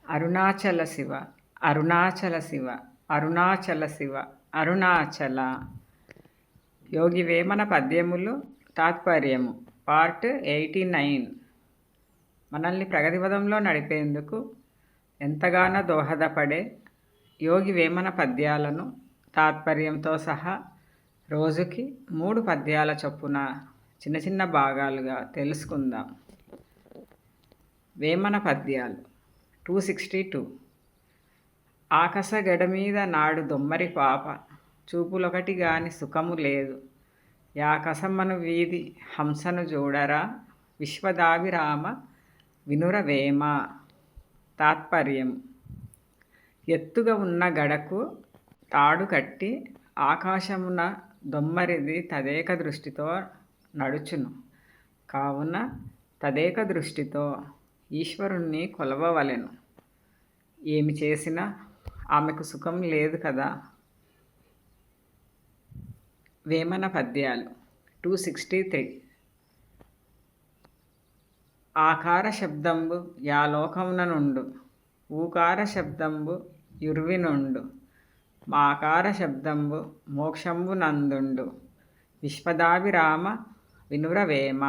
అరుణాచల శివ అరుణాచల శివ అరుణాచల శివ అరుణాచల. యోగి వేమన పద్యములు తాత్పర్యము పార్ట్ 89. మనల్ని ప్రగతిపదంలో నడిపేందుకు ఎంతగానో దోహదపడే యోగి వేమన పద్యాలను తాత్పర్యంతో సహా రోజుకి 3 పద్యాల చొప్పున చిన్న చిన్న భాగాలుగా తెలుసుకుందాం. వేమన పద్యాలు 262. ఆకాశ గడమీద నాడు దొమ్మరి పాప, చూపులొకటి గాని సుఖము లేదు, యాకసమ్మను వీధి హంసను చూడరా, విశ్వదాభిరామ వినురవేమ. తాత్పర్యం: ఎత్తుగా ఉన్న గడకు తాడు కట్టి ఆకాశమున దొమ్మరిది తదేక దృష్టితో నడుచును, కావున తదేక దృష్టితో ఈశ్వరుణ్ణి కొలవవలెను. ఏమి చేసినా ఆమెకు సుఖం లేదు కదా. వేమన పద్యాలు 263. ఆకార శబ్దంబు యాలోకమున నుండు, ఊకార శబ్దంబు యుర్వి నుండు, మాకార శబ్దంబు మోక్షంబు నందుండు, విశ్వదాభిరామ వినురవేమ.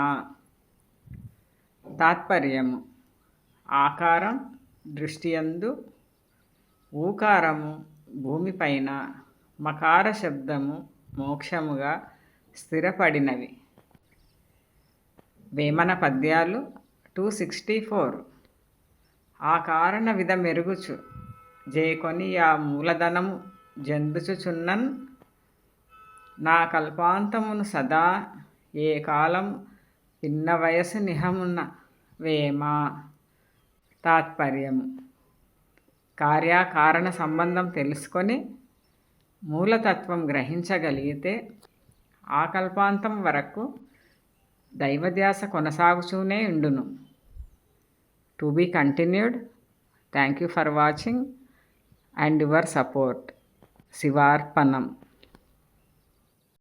తాత్పర్యము: ఆకారం దృష్టియందు, ఊకారము భూమిపైన, మకార శబ్దము మోక్షముగా స్థిరపడినవి. వేమన పద్యాలు 264. ఆ కారణ విధ మెరుగుచు జేకొని ఆ మూలధనము జందుచుచున్నన్, నా కల్పాంతమును సదా ఏ కాలం పిన్న వయసు నిహమున వేమ. తాత్పర్యము: కార్యకారణ సంబంధం తెలుసుకొని మూలతత్వం గ్రహించగలిగితే ఆ కల్పాంతం వరకు దైవధ్యాస కొనసాగుతూనే ఉండును. To be continued. Thank you for watching and your support. శివార్పణం.